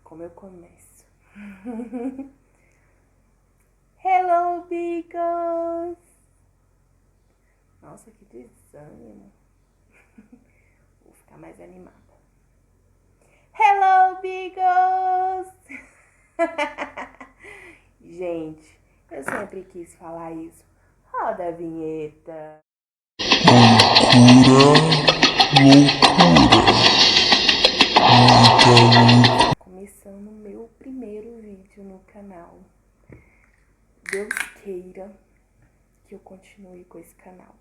como eu começo. Hello, Beagles! Nossa, que desânimo. Vou ficar mais animada. Hello, Beagles! Gente, eu sempre quis falar isso. Roda a vinheta. Começando meu primeiro vídeo no canal. Deus queira que eu continue com esse canal.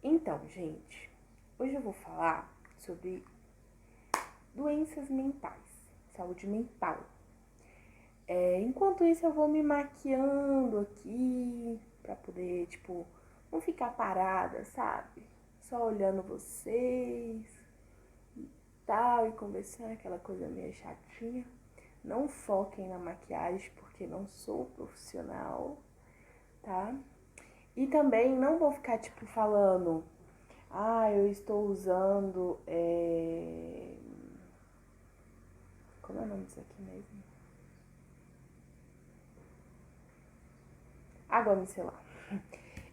Então, gente, hoje eu vou falar sobre doenças mentais, saúde mental. Enquanto isso, eu vou me maquiando aqui pra poder, não ficar parada, sabe? Só olhando vocês e tal, e conversando, aquela coisa meio chatinha. Não foquem na maquiagem, porque não sou profissional, tá? E também não vou ficar, falando... eu estou usando... Como é o nome disso aqui mesmo? Água micelar.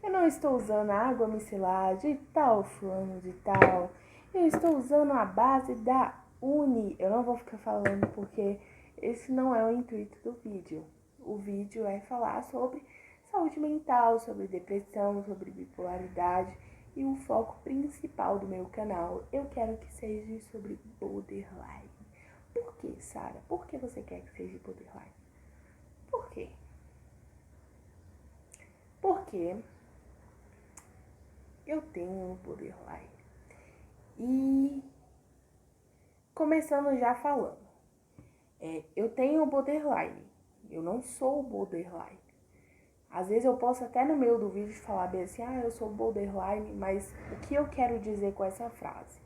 Eu não estou usando água micelar de tal fulano de tal. Eu estou usando a base da Uni. Eu não vou ficar falando porque esse não é o intuito do vídeo. O vídeo é falar sobre saúde mental, sobre depressão, sobre bipolaridade. E o foco principal do meu canal, eu quero que seja sobre borderline. Por que, Sara? Por que você quer que seja borderline? Por quê? Porque eu tenho borderline. E começando já falando, eu tenho borderline, eu não sou borderline. Às vezes eu posso até no meio do vídeo falar bem assim, eu sou borderline, mas o que eu quero dizer com essa frase?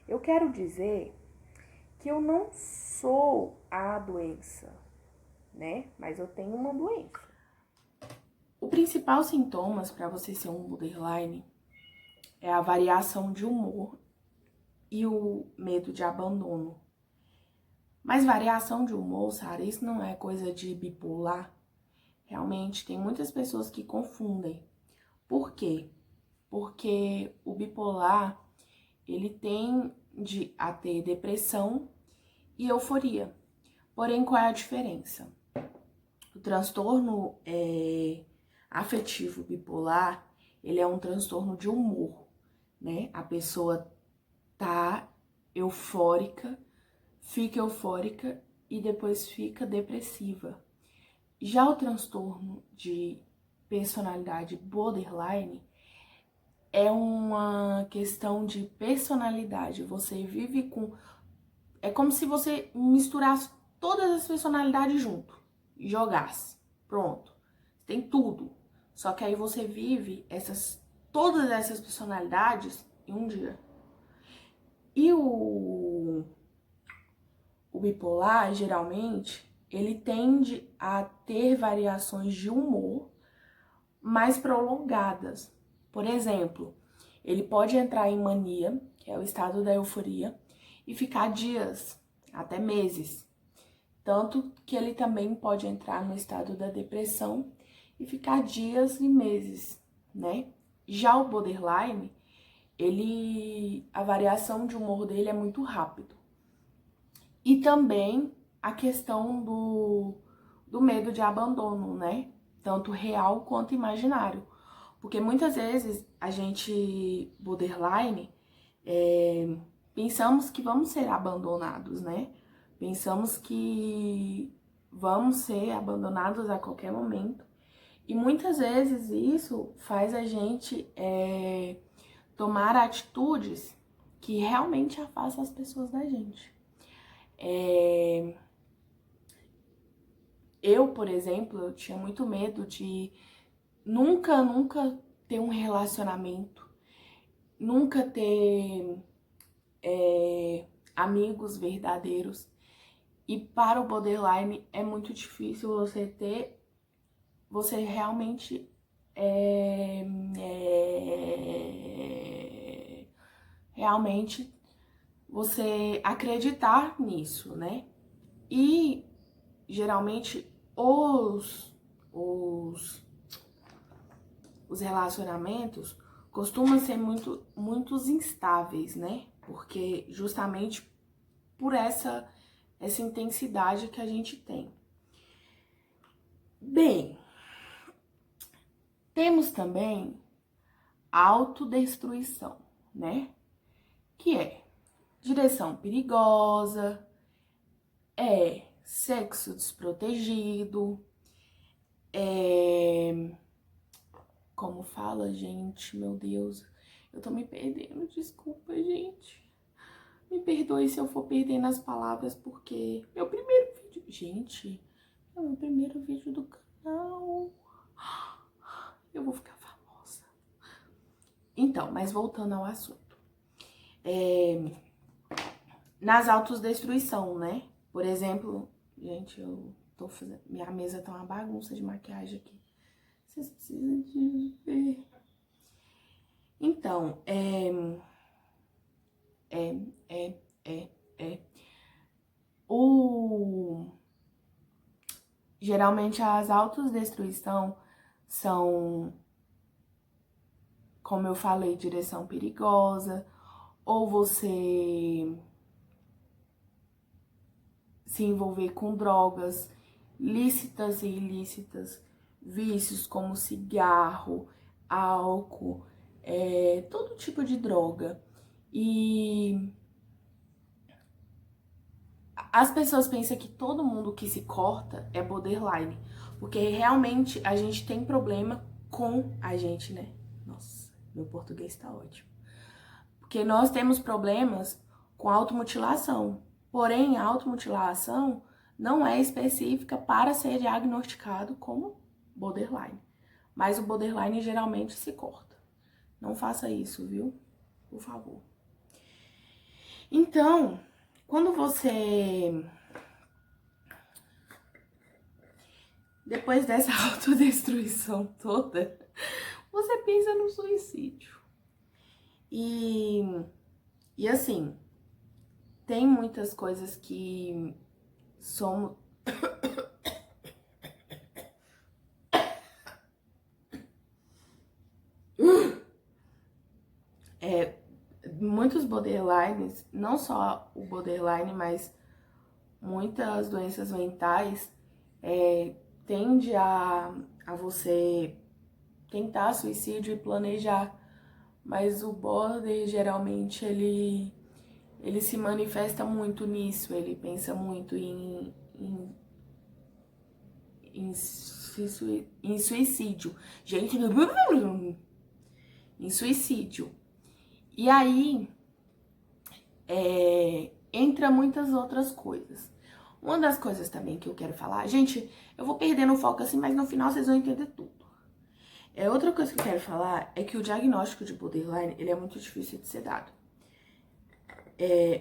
Eu quero dizer que eu não sou a doença, né? Mas eu tenho uma doença. O principal sintomas para você ser um borderline é a variação de humor e o medo de abandono. Mas variação de humor, Sara, isso não é coisa de bipolar. Realmente, tem muitas pessoas que confundem. Por quê? Porque o bipolar, ele tende a ter depressão e euforia. Porém, qual é a diferença? O transtorno afetivo bipolar, ele é um transtorno de humor, né? A pessoa tá eufórica, fica eufórica e depois fica depressiva. Já o transtorno de personalidade borderline é uma questão de personalidade. Você vive com... É como se você misturasse todas as personalidades junto e jogasse. Pronto. Tem tudo. Só que aí você vive todas essas personalidades em um dia. E o bipolar, geralmente, ele tende a ter variações de humor mais prolongadas. Por exemplo, ele pode entrar em mania, que é o estado da euforia, e ficar dias, até meses. Tanto que ele também pode entrar no estado da depressão e ficar dias e meses, né? Já o borderline, a variação de humor dele é muito rápido. E também a questão do medo de abandono, né? Tanto real quanto imaginário. Porque muitas vezes a gente, borderline, pensamos que vamos ser abandonados, né? Pensamos que vamos ser abandonados a qualquer momento. E muitas vezes isso faz a gente tomar atitudes que realmente afastam as pessoas da gente. Eu, por exemplo, eu tinha muito medo de nunca ter um relacionamento, nunca ter amigos verdadeiros. E para o borderline é muito difícil você realmente realmente você acreditar nisso, né? E geralmente os relacionamentos costumam ser muito instáveis, né? Porque justamente por essa intensidade que a gente tem. Bem, temos também a autodestruição, né? Que é direção perigosa, é sexo desprotegido, como fala, gente, meu Deus, eu tô me perdendo, desculpa, gente. Me perdoe se eu for perdendo as palavras, porque meu primeiro vídeo, gente, é o meu primeiro vídeo do canal. Eu vou ficar famosa. Então, mas voltando ao assunto. Nas autodestruição, né? Por exemplo, gente, eu tô fazendo... Minha mesa tá uma bagunça de maquiagem aqui. Vocês precisam de ver. Então, geralmente as autodestruição são, como eu falei, direção perigosa, ou você se envolver com drogas lícitas e ilícitas, vícios como cigarro, álcool, todo tipo de droga. E as pessoas pensam que todo mundo que se corta é borderline, porque realmente a gente tem problema com a gente, né? Nossa, meu português tá ótimo. Porque nós temos problemas com automutilação. Porém, a automutilação não é específica para ser diagnosticado como borderline. Mas o borderline geralmente se corta. Não faça isso, viu? Por favor. Então, quando você... Depois dessa autodestruição toda, você pensa no suicídio. E assim, tem muitas coisas que somos... muitos borderlines, não só o borderline, mas muitas doenças mentais, tende a você tentar suicídio e planejar. Mas o border, geralmente, ele se manifesta muito nisso. Ele pensa muito em suicídio. Gente, em suicídio. E aí, entra muitas outras coisas. Uma das coisas também que eu quero falar... Gente, eu vou perdendo o foco assim, mas no final vocês vão entender tudo. Outra coisa que eu quero falar é que o diagnóstico de borderline, ele é muito difícil de ser dado.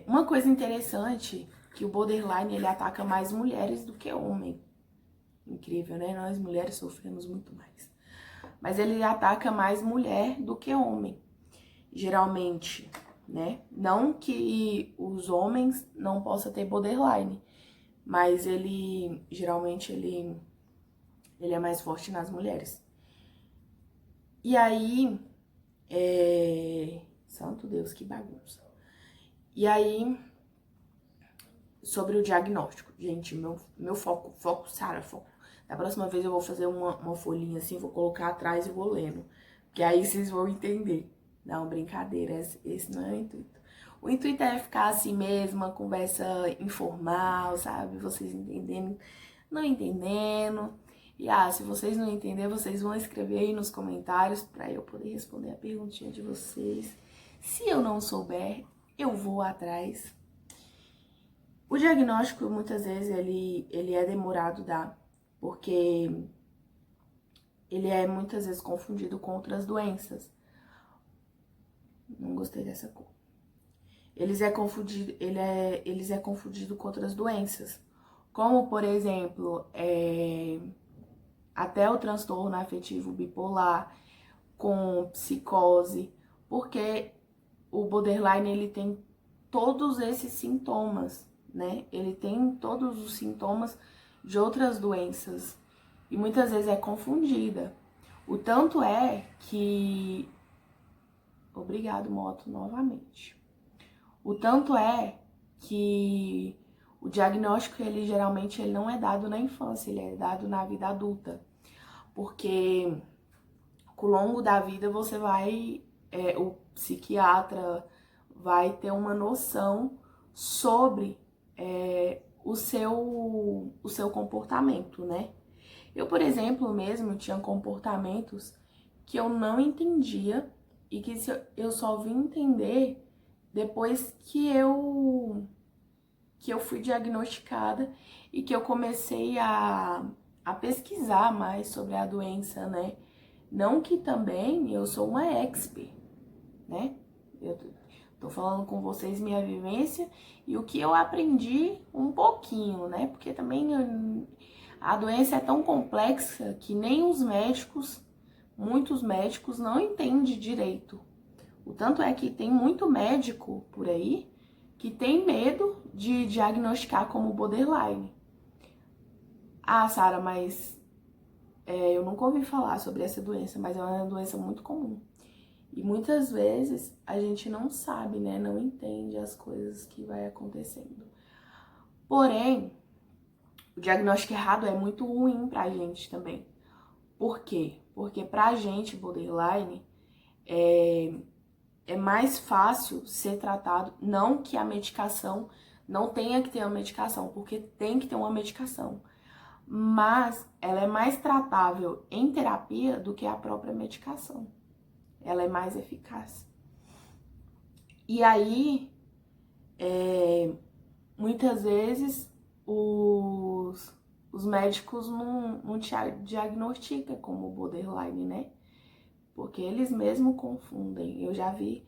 Uma coisa interessante, que o borderline, ele ataca mais mulheres do que homem. Incrível, né? Nós mulheres sofremos muito mais. Mas ele ataca mais mulher do que homem. Geralmente, né? Não que os homens não possam ter borderline, mas geralmente, ele é mais forte nas mulheres. E aí, santo Deus, que bagunça. E aí, sobre o diagnóstico. Gente, meu foco, Sara, foco. Da próxima vez eu vou fazer uma folhinha assim, vou colocar atrás e vou lendo. Que aí vocês vão entender. Não, brincadeira, esse não é o intuito. O intuito é ficar assim mesmo, uma conversa informal, sabe? Vocês entendendo, não entendendo. E se vocês não entenderem, vocês vão escrever aí nos comentários pra eu poder responder a perguntinha de vocês. Se eu não souber, eu vou atrás. O diagnóstico, muitas vezes, ele é demorado dar, porque ele é muitas vezes confundido com outras doenças. Não gostei dessa cor. Eles é confundido com outras doenças, como, por exemplo, até o transtorno afetivo bipolar, com psicose, porque o borderline, ele tem todos esses sintomas, né? Ele tem todos os sintomas de outras doenças e muitas vezes é confundida. O tanto é que... Obrigado, moto, novamente. O tanto é que o diagnóstico, ele geralmente ele não é dado na infância, ele é dado na vida adulta. Porque ao longo da vida você vai, o psiquiatra vai ter uma noção sobre o seu comportamento, né? Eu, por exemplo, mesmo tinha comportamentos que eu não entendia e que eu só vim entender depois que eu fui diagnosticada e que eu comecei a pesquisar mais sobre a doença, né? Não que também eu sou uma expert, né? Eu tô falando com vocês minha vivência e o que eu aprendi um pouquinho, né? Porque também a doença é tão complexa que nem os médicos, muitos médicos não entendem direito. O tanto é que tem muito médico por aí que tem medo de diagnosticar como borderline. Ah, Sara, mas eu nunca ouvi falar sobre essa doença, mas é uma doença muito comum. E muitas vezes a gente não sabe, né? Não entende as coisas que vai acontecendo. Porém, o diagnóstico errado é muito ruim pra gente também. Por quê? Porque pra gente, borderline, é mais fácil ser tratado, não que a medicação não tenha que ter uma medicação, porque tem que ter uma medicação, mas ela é mais tratável em terapia do que a própria medicação. Ela é mais eficaz. E aí, muitas vezes, os médicos não te diagnosticam como borderline, né? Porque eles mesmo confundem. Eu já vi,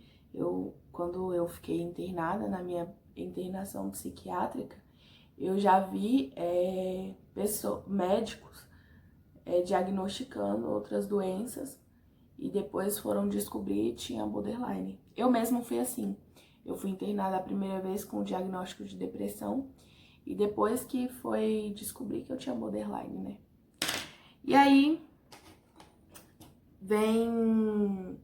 quando eu fiquei internada, na minha internação psiquiátrica, eu já vi médicos diagnosticando outras doenças e depois foram descobrir que tinha borderline. Eu mesmo fui assim. Eu fui internada a primeira vez com o diagnóstico de depressão e depois que foi descobrir que eu tinha borderline, né? E aí vem...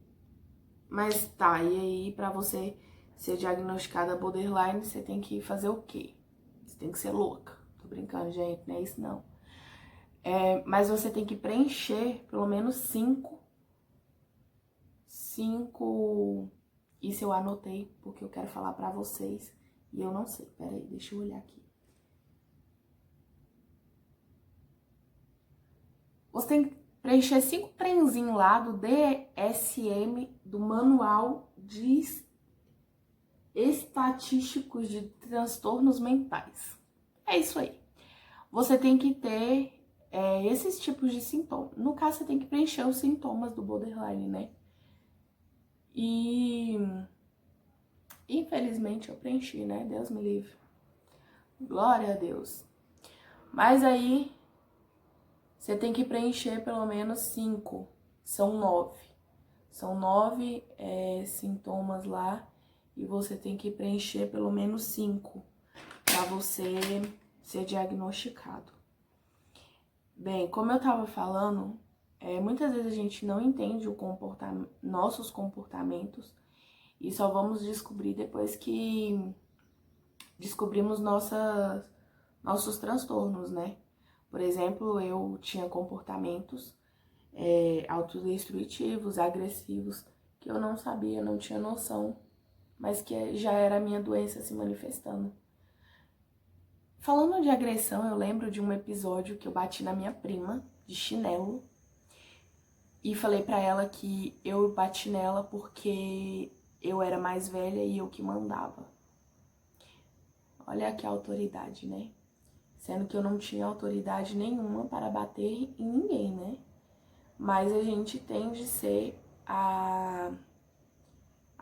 Mas tá, e aí pra você ser diagnosticada borderline, você tem que fazer o quê? Você tem que ser louca. Tô brincando, gente, não é isso não. Mas você tem que preencher pelo menos 5. Isso eu anotei porque eu quero falar pra vocês e eu não sei. Peraí, deixa eu olhar aqui. Você tem que preencher 5 trenzinhos lá do DSM, do Manual de Estatísticos de Transtornos Mentais. É isso aí. Você tem que ter esses tipos de sintomas. No caso, você tem que preencher os sintomas do borderline, né? E infelizmente eu preenchi, né? Deus me livre. Glória a Deus. Mas aí você tem que preencher pelo menos 5. São 9. São 9 sintomas lá. E você tem que preencher pelo menos 5 para você ser diagnosticado. Bem, como eu tava falando, muitas vezes a gente não entende nossos comportamentos e só vamos descobrir depois que descobrimos nossos transtornos, né? Por exemplo, eu tinha comportamentos autodestrutivos, agressivos, que eu não sabia, não tinha noção, mas que já era a minha doença se manifestando. Falando de agressão, eu lembro de um episódio que eu bati na minha prima, de chinelo, e falei pra ela que eu bati nela porque eu era mais velha e eu que mandava. Olha que autoridade, né? Sendo que eu não tinha autoridade nenhuma para bater em ninguém, né? Mas a gente tende a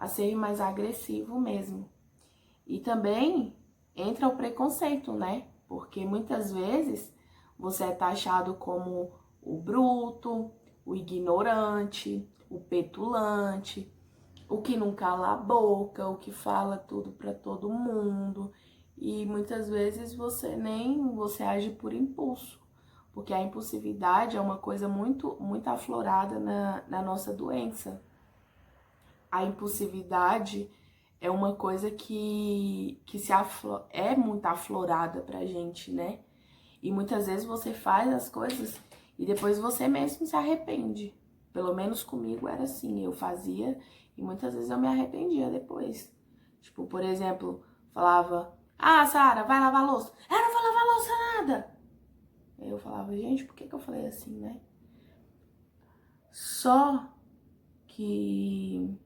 ser mais agressivo mesmo. E também entra o preconceito, né? Porque muitas vezes você é taxado como o bruto, o ignorante, o petulante, o que não cala a boca, o que fala tudo para todo mundo. e muitas vezes você age por impulso, porque a impulsividade é uma coisa muito aflorada na nossa doença. A impulsividade é uma coisa que é muito aflorada pra gente, né? E muitas vezes você faz as coisas e depois você mesmo se arrepende. Pelo menos comigo era assim, eu fazia e muitas vezes eu me arrependia depois. Tipo, por exemplo, falava: "Ah, Sara, vai lavar a louça". "Eu não vou lavar a louça nada". Aí eu falava: "Gente, por que eu falei assim, né?" Só que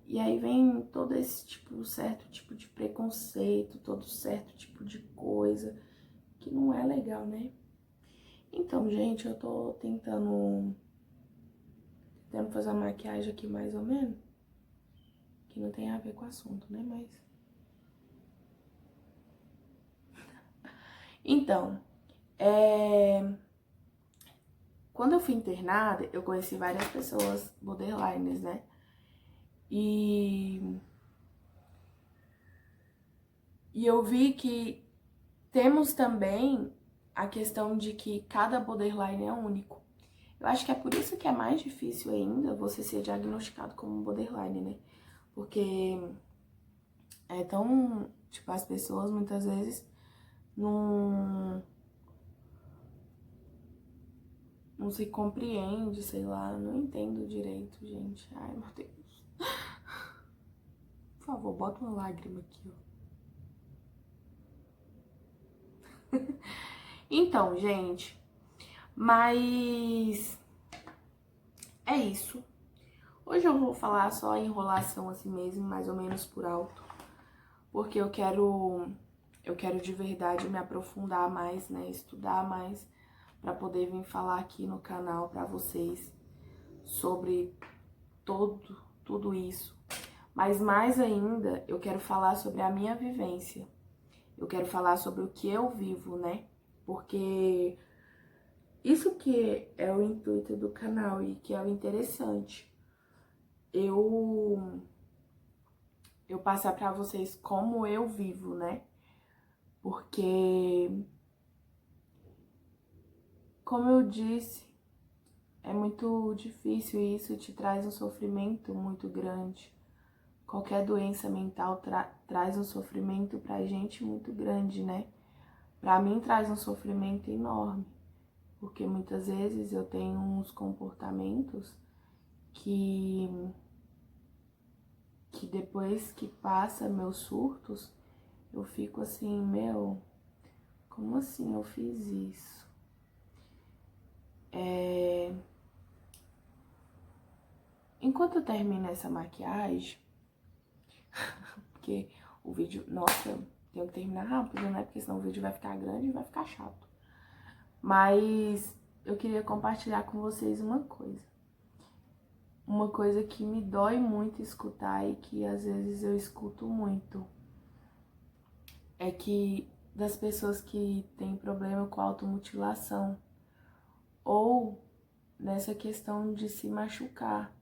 e aí vem todo esse certo tipo de preconceito, todo certo tipo de coisa que não é legal, né? Então, gente, eu tô tentando fazer uma maquiagem aqui mais ou menos, que não tem a ver com o assunto, né? Mas então, quando eu fui internada, eu conheci várias pessoas borderlines, né? E eu vi que temos também a questão de que cada borderline é único. Eu acho que é por isso que é mais difícil ainda você ser diagnosticado como borderline, né? Porque é tão, tipo, as pessoas muitas vezes não se compreende, sei lá, não entendo direito, gente. Ai, meu Deus. Por favor, bota uma lágrima aqui, ó. Então, gente, mas é isso. Hoje eu vou falar só enrolação assim mesmo, mais ou menos por alto, porque eu quero de verdade me aprofundar mais, né, estudar mais para poder vir falar aqui no canal para vocês sobre tudo isso. Mas mais ainda, eu quero falar sobre a minha vivência. Eu quero falar sobre o que eu vivo, né? Porque isso que é o intuito do canal e que é o interessante. Eu passar para vocês como eu vivo, né? Porque, como eu disse, é muito difícil e isso te traz um sofrimento muito grande. Qualquer doença mental traz um sofrimento pra gente muito grande, né? Pra mim traz um sofrimento enorme, porque muitas vezes eu tenho uns comportamentos que depois que passa meus surtos, eu fico assim, meu, como assim eu fiz isso? Enquanto eu termino essa maquiagem, porque o vídeo, nossa, tenho que terminar rápido, né? Porque senão o vídeo vai ficar grande e vai ficar chato. Mas eu queria compartilhar com vocês uma coisa. Uma coisa que me dói muito escutar e que às vezes eu escuto muito. É que das pessoas que têm problema com automutilação ou nessa questão de se machucar.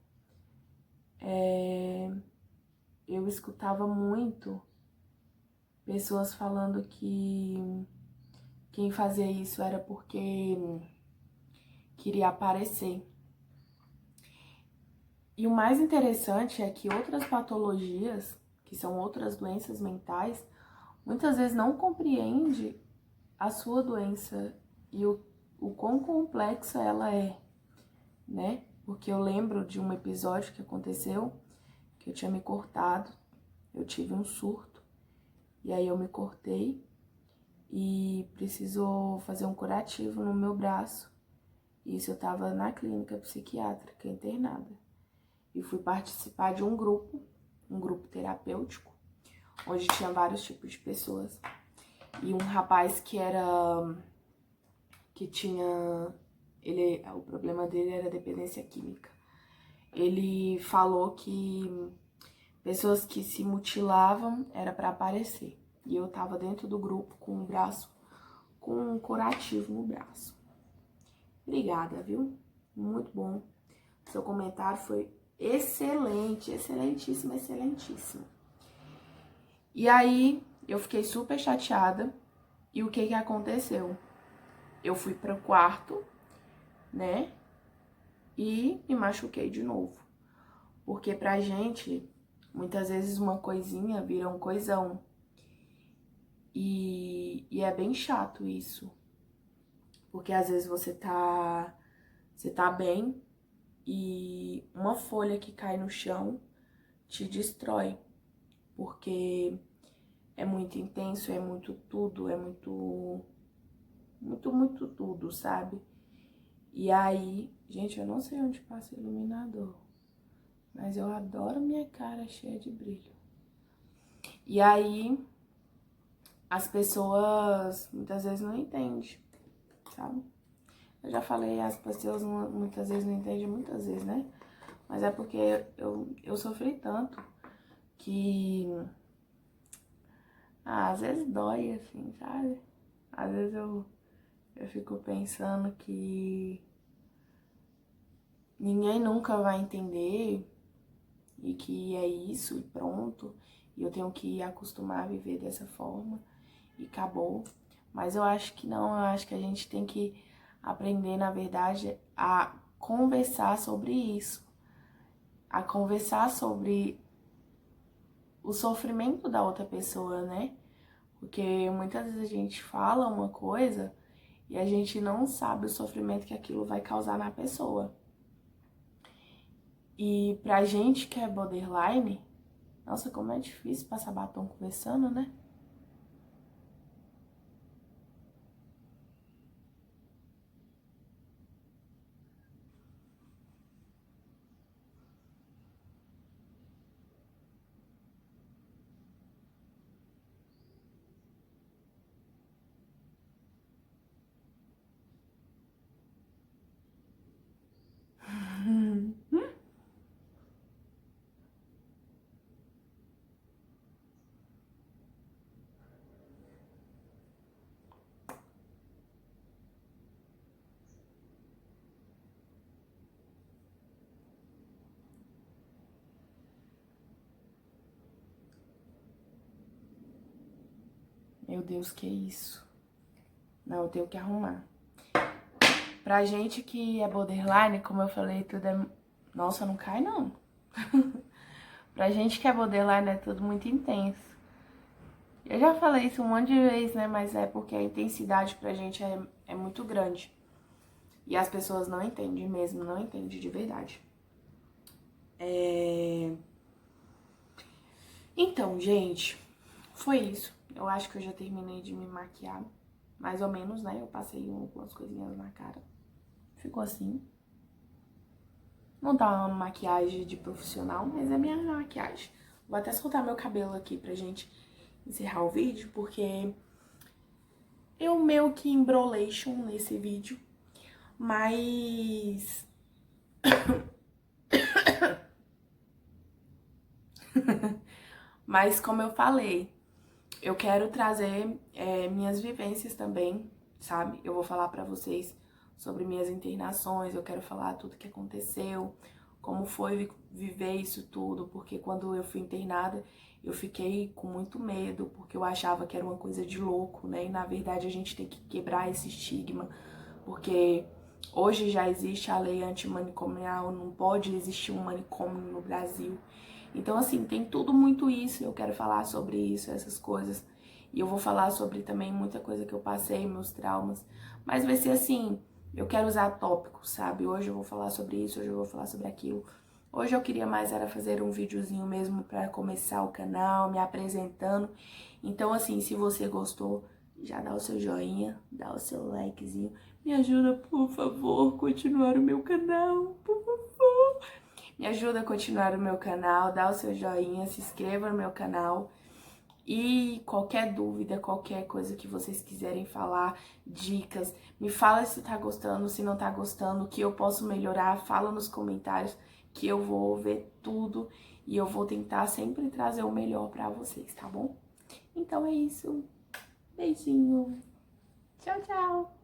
Eu escutava muito pessoas falando que quem fazia isso era porque queria aparecer. E o mais interessante é que outras patologias, que são outras doenças mentais, muitas vezes não compreende a sua doença e o quão complexa ela é, né? Porque eu lembro de um episódio que aconteceu, que eu tinha me cortado, eu tive um surto, e aí eu me cortei e precisou fazer um curativo no meu braço. Isso eu tava na clínica psiquiátrica internada. E fui participar de um grupo terapêutico, onde tinha vários tipos de pessoas. E um rapaz que tinha, o problema dele era dependência química. Ele falou que pessoas que se mutilavam era para aparecer. E eu tava dentro do grupo com o braço, com um curativo no braço. Obrigada, viu? Muito bom. Seu comentário foi excelente, excelentíssimo, excelentíssimo. E aí, eu fiquei super chateada. E o que que aconteceu? Eu fui pro quarto, né? E me machuquei de novo. Porque pra gente, muitas vezes uma coisinha vira um coisão. E é bem chato isso. Porque às vezes você tá bem e uma folha que cai no chão te destrói. Porque é muito intenso, é muito tudo, é muito tudo, sabe? E aí, gente, eu não sei onde passa o iluminador, mas eu adoro minha cara cheia de brilho. E aí, as pessoas muitas vezes não entendem, sabe? Eu já falei, as pessoas muitas vezes não entendem, muitas vezes, né? Mas é porque eu sofri tanto que às vezes dói, assim, sabe? Às vezes eu fico pensando que ninguém nunca vai entender e que é isso e pronto. E eu tenho que acostumar a viver dessa forma e acabou. Mas eu acho que não, eu acho que a gente tem que aprender, na verdade, a conversar sobre isso. A conversar sobre o sofrimento da outra pessoa, né? Porque muitas vezes a gente fala uma coisa e a gente não sabe o sofrimento que aquilo vai causar na pessoa. E pra gente que é borderline, nossa, como é difícil passar batom conversando, né? Meu Deus, que isso? Não, eu tenho que arrumar. Pra gente que é borderline, como eu falei, tudo é... Nossa, não cai, não. Pra gente que é borderline é tudo muito intenso. Eu já falei isso um monte de vezes, né? Mas é porque a intensidade pra gente é muito grande. E as pessoas não entendem mesmo, não entendem de verdade. Então, gente, foi isso. Eu acho que eu já terminei de me maquiar. Mais ou menos, né? Eu passei algumas coisinhas na cara. Ficou assim. Não tá uma maquiagem de profissional, mas é minha maquiagem. Vou até soltar meu cabelo aqui pra gente encerrar o vídeo, porque eu meio que embrolation nesse vídeo. Mas... Mas como eu falei, eu quero trazer minhas vivências também, sabe? Eu vou falar pra vocês sobre minhas internações, eu quero falar tudo que aconteceu, como foi viver isso tudo, porque quando eu fui internada, eu fiquei com muito medo, porque eu achava que era uma coisa de louco, né? E na verdade a gente tem que quebrar esse estigma, porque hoje já existe a lei antimanicomial, não pode existir um manicômio no Brasil. Então, assim, tem tudo muito isso, eu quero falar sobre isso, essas coisas. E eu vou falar sobre também muita coisa que eu passei, meus traumas. Mas vai ser assim, eu quero usar tópicos, sabe? Hoje eu vou falar sobre isso, hoje eu vou falar sobre aquilo. Hoje eu queria mais era fazer um videozinho mesmo pra começar o canal, me apresentando. Então, assim, se você gostou, já dá o seu joinha, dá o seu likezinho. Me ajuda, por favor, continuar o meu canal, por favor. Me ajuda a continuar o meu canal, dá o seu joinha, se inscreva no meu canal. E qualquer dúvida, qualquer coisa que vocês quiserem falar, dicas, me fala se tá gostando, se não tá gostando, o que eu posso melhorar, fala nos comentários que eu vou ver tudo e eu vou tentar sempre trazer o melhor pra vocês, tá bom? Então é isso. Beijinho. Tchau, tchau.